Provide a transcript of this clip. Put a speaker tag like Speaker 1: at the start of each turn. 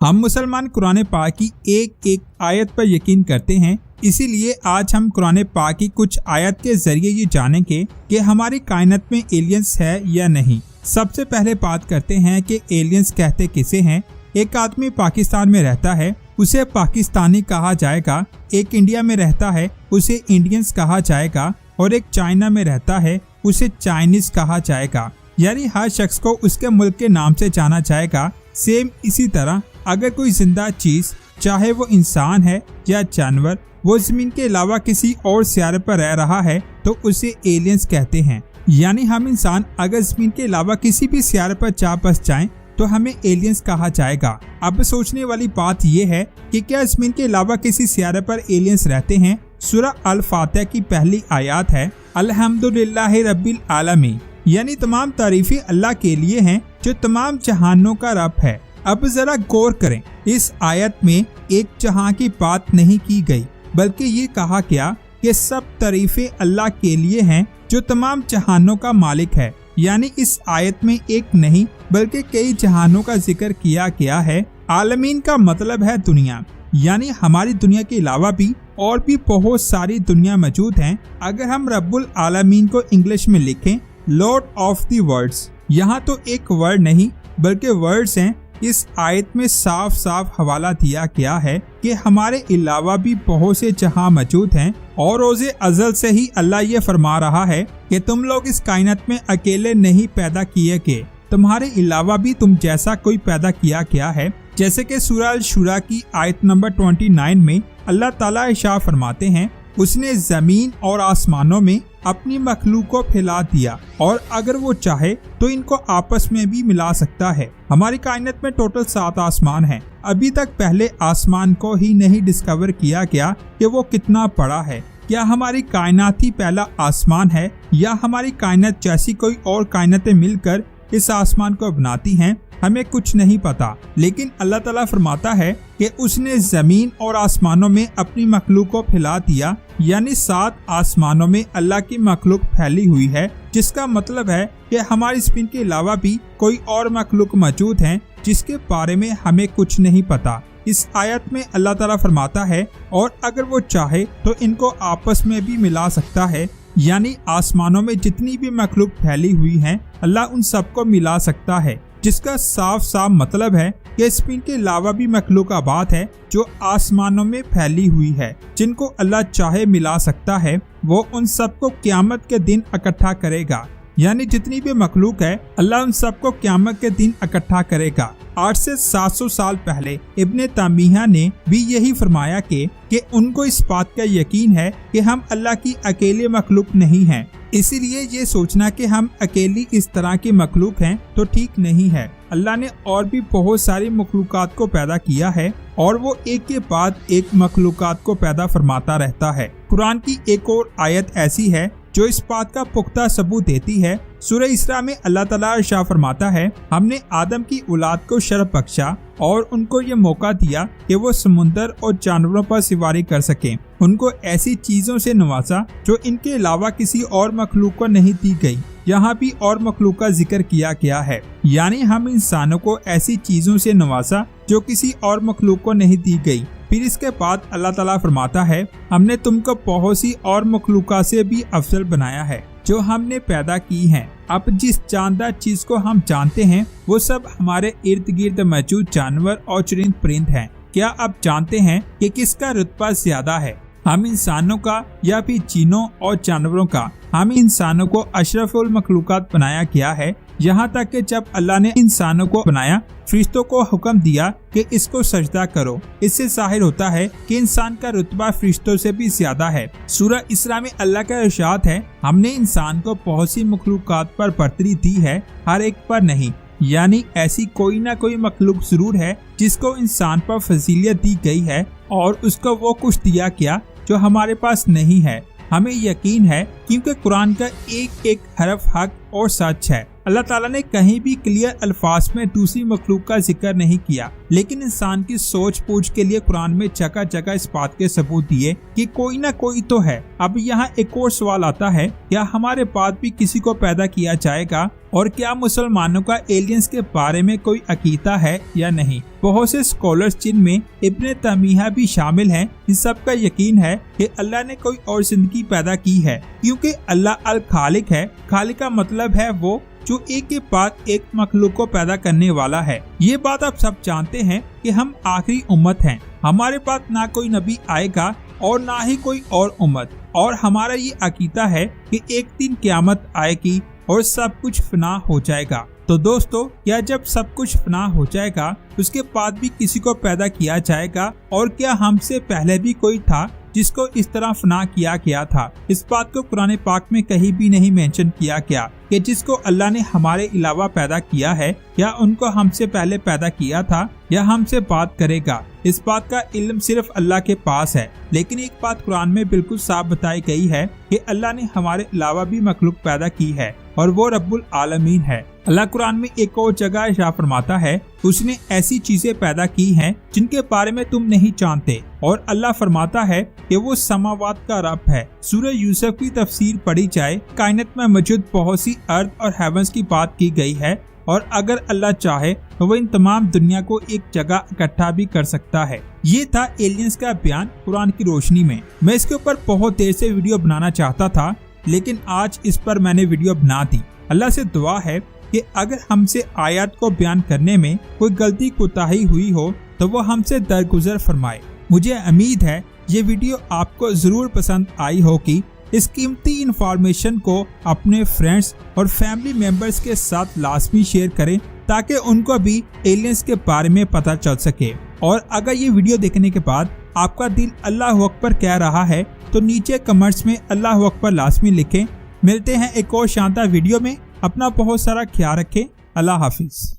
Speaker 1: हम मुसलमान कुरान पाक की एक एक आयत पर यकीन करते हैं, इसीलिए आज हम कुरान पाक की कुछ आयत के जरिए ये जानेंगे कि हमारी कायनात में एलियंस है या नहीं। सबसे पहले बात करते हैं कि एलियंस कहते किसे हैं। एक आदमी पाकिस्तान में रहता है, उसे पाकिस्तानी कहा जाएगा। एक इंडिया में रहता है, उसे इंडियंस कहा जाएगा। और एक चाइना में रहता है, उसे चाइनीज कहा जाएगा। यानी हर शख्स को उसके मुल्क के नाम से जाना जाएगा। सेम इसी तरह अगर कोई जिंदा चीज, चाहे वो इंसान है या जानवर, वो जमीन के अलावा किसी और सियारे पर रह रहा है तो उसे एलियंस कहते हैं। यानी हम इंसान अगर जमीन के अलावा किसी भी सियारे पर जा बस जाएं तो हमें एलियंस कहा जाएगा। अब सोचने वाली बात यह है कि क्या जमीन के अलावा किसी सियारे पर एलियंस रहते हैं। सूरह अल फातिहा की पहली आयत है, अल्हम्दुलिल्लाहि रब्बिल आलमीन, यानी तमाम तारीफें अल्लाह के लिए हैं जो तमाम जहानों का रब है। अब जरा गौर करें, इस आयत में एक जहां की बात नहीं की गई, बल्कि ये कहा गया कि सब तारीफें अल्लाह के लिए हैं जो तमाम जहानों का मालिक है। यानी इस आयत में एक नहीं बल्कि कई जहानों का जिक्र किया गया है। आलमीन का मतलब है दुनिया, यानी हमारी दुनिया के अलावा भी और भी बहुत सारी दुनिया मौजूद हैं। अगर हम रब्बुल आलमीन को इंग्लिश में लिखें, लॉर्ड ऑफ द वर्ल्ड्स, यहाँ तो एक वर्ड नहीं बल्कि वर्ड्स हैं। इस आयत में साफ साफ हवाला दिया गया है कि हमारे अलावा भी बहुत से जहां मौजूद हैं और रोज़े अज़ल से ही अल्लाह ये फरमा रहा है कि तुम लोग इस कायनात में अकेले नहीं पैदा किए गए, तुम्हारे अलावा भी तुम जैसा कोई पैदा किया गया है। जैसे कि सूरह अल शुरा की आयत नंबर 29 में अल्लाह ताला इरशाद फरमाते हैं, उसने जमीन और आसमानों में अपनी मखलूक को फैला दिया और अगर वो चाहे तो इनको आपस में भी मिला सकता है। हमारी कायनात में टोटल 7 आसमान हैं। अभी तक पहले आसमान को ही नहीं डिस्कवर किया गया कि वो कितना बड़ा है। क्या हमारी कायनात ही पहला आसमान है या हमारी कायनात जैसी कोई और कायनातें मिलकर इस आसमान को बनाती हैं, हमें कुछ नहीं पता। लेकिन अल्लाह ताला फरमाता है कि उसने जमीन और आसमानों में अपनी मखलूक को फैला दिया, यानी 7 आसमानों में अल्लाह की मखलूक फैली हुई है, जिसका मतलब है कि हमारी जमीन के अलावा भी कोई और मखलूक मौजूद है जिसके बारे में हमें कुछ नहीं पता। इस आयत में अल्लाह ताला फरमाता है और अगर वो चाहे तो इनको आपस में भी मिला सकता है, यानी आसमानों में जितनी भी मखलूक फैली हुई है अल्लाह उन सबको मिला सकता है, जिसका साफ साफ मतलब है कि जमीन के अलावा भी मखलूक आबाद है जो आसमानों में फैली हुई है, जिनको अल्लाह चाहे मिला सकता है। वो उन सबको क़यामत के दिन इकट्ठा करेगा, यानी जितनी भी मखलूक है अल्लाह उन सबको क़यामत के दिन इकट्ठा करेगा। 8 से 700 साल पहले इब्ने तामिया ने भी यही फरमाया कि उनको इस बात का यकीन है कि हम अल्लाह की अकेले मखलूक नहीं हैं, इसीलिए ये सोचना कि हम अकेली इस तरह की मखलूक हैं तो ठीक नहीं है। अल्लाह ने और भी बहुत सारी मखलूकात को पैदा किया है और वो एक के बाद एक मखलूकात को पैदा फरमाता रहता है। कुरान की एक और आयत ऐसी है जो इस बात का पुख्ता सबूत देती है। सूरह इसरा में अल्लाह ताला इरशाद फरमाता है, हमने आदम की औलाद को शरफ बख्शा और उनको ये मौका दिया कि वो समुंदर और जानवरों पर सवारी कर सकें। उनको ऐसी चीजों से नवाजा जो इनके अलावा किसी और मखलूक को नहीं दी गई। यहाँ भी और मखलूक का जिक्र किया गया है, यानी हम इंसानों को ऐसी चीजों से नवाजा जो किसी और मखलूक को नहीं दी गई। फिर इसके बाद अल्लाह ताला फरमाता है, हमने तुमको बहुत सी और मखलूका से भी अफजल बनाया है जो हमने पैदा की हैं। अब जिस जानदार चीज को हम जानते हैं वो सब हमारे इर्द गिर्द मौजूद जानवर और चुरिंद परिंद हैं। क्या आप जानते हैं कि किसका रुतबा ज्यादा है, हम इंसानों का या फिर जिनों और जानवरों का? हम इंसानों को अशरफुल मखलूकात बनाया गया है। यहाँ तक कि जब अल्लाह ने इंसानों को बनाया, फरिश्तों को हुक्म दिया कि इसको सजदा करो। इससे जाहिर होता है कि इंसान का रुतबा फरिश्तों से भी ज्यादा है। सूरह इसरा में अल्लाह का इरशाद है, हमने इंसान को बहुत सी मखलूकात पर बरतरी दी है, हर एक पर नहीं। यानी ऐसी कोई ना कोई मखलूक जरूर है जिसको इंसान पर फजीलियत दी गई है और उसको वो कुछ दिया गया जो हमारे पास नहीं है। हमें यकीन है क्योंकि कुरान का एक एक हरफ हक और सच है। अल्लाह ताला ने कहीं भी क्लियर अल्फाज में दूसरी मखलूक का जिक्र नहीं किया, लेकिन इंसान की सोच पूछ के लिए कुरान में जगह जगह इस बात के सबूत दिए कि कोई ना कोई तो है। अब यहाँ एक और सवाल आता है, क्या हमारे बाद भी किसी को पैदा किया जाएगा, और क्या मुसलमानों का एलियंस के बारे में कोई अकीदा है या नहीं। बहुत से स्कॉलर्स जिनमें इब्ने तैमिया भी शामिल हैं, इन सब का यकीन है कि अल्लाह ने कोई और जिंदगी पैदा की है, क्योंकि अल्लाह अल खालिक है। खालिक का मतलब है वो जो एक के बाद एक मखलूक को पैदा करने वाला है। ये बात आप सब जानते हैं कि हम आखिरी उम्मत हैं, हमारे पास ना कोई नबी आएगा और ना ही कोई और उम्मत, और हमारा ये अकीदा है कि एक दिन क़यामत आएगी और सब कुछ फना हो जाएगा। तो दोस्तों, क्या जब सब कुछ फना हो जाएगा उसके बाद भी किसी को पैदा किया जाएगा, और क्या हमसे पहले भी कोई था जिसको इस तरह फना किया गया था? इस बात को कुरान पाक में कहीं भी नहीं मेंशन किया गया कि जिसको अल्लाह ने हमारे अलावा पैदा किया है, या उनको हमसे पहले पैदा किया था या हमसे बात करेगा। इस बात का इल्म सिर्फ अल्लाह के पास है। लेकिन एक बात कुरान में बिल्कुल साफ बताई गई है कि अल्लाह ने हमारे अलावा भी मखलूक पैदा की है, और वो रब्बुल आलमीन है। अल्लाह कुरान में एक और जगह इरशाद फरमाता है, उसने ऐसी चीजें पैदा की हैं जिनके बारे में तुम नहीं जानते, और अल्लाह फरमाता है कि वो समावात का रब है। सूरह यूसुफ की तफसीर पढ़ी जाए, कायनात में मौजूद बहुत सी अर्थ और हेवंस की बात की गई है, और अगर अल्लाह चाहे तो वो इन तमाम दुनिया को एक जगह इकट्ठा भी कर सकता है। ये था एलियंस का बयान कुरान की रोशनी में। मैं इसके ऊपर बहुत देर से वीडियो बनाना चाहता था, लेकिन आज इस पर मैंने वीडियो बना दी। अल्लाह से दुआ है कि अगर हमसे आयत को बयान करने में कोई गलती कोताही हुई हो तो वो हमसे दरगुजर फरमाए। मुझे उम्मीद है ये वीडियो आपको जरूर पसंद आई होगी। इस कीमती इंफॉर्मेशन को अपने फ्रेंड्स और फैमिली मेंबर्स के साथ लाजमी शेयर करें, ताकि उनको भी एलियंस के बारे में पता चल सके। और अगर ये वीडियो देखने के बाद आपका दिल अल्लाह अकबर कह रहा है तो नीचे कमेंट्स में अल्लाह अकबर लाजमी लिखें। मिलते हैं एक और शानदार वीडियो में। अपना बहुत सारा ख्याल रखें। अल्लाह हाफिज।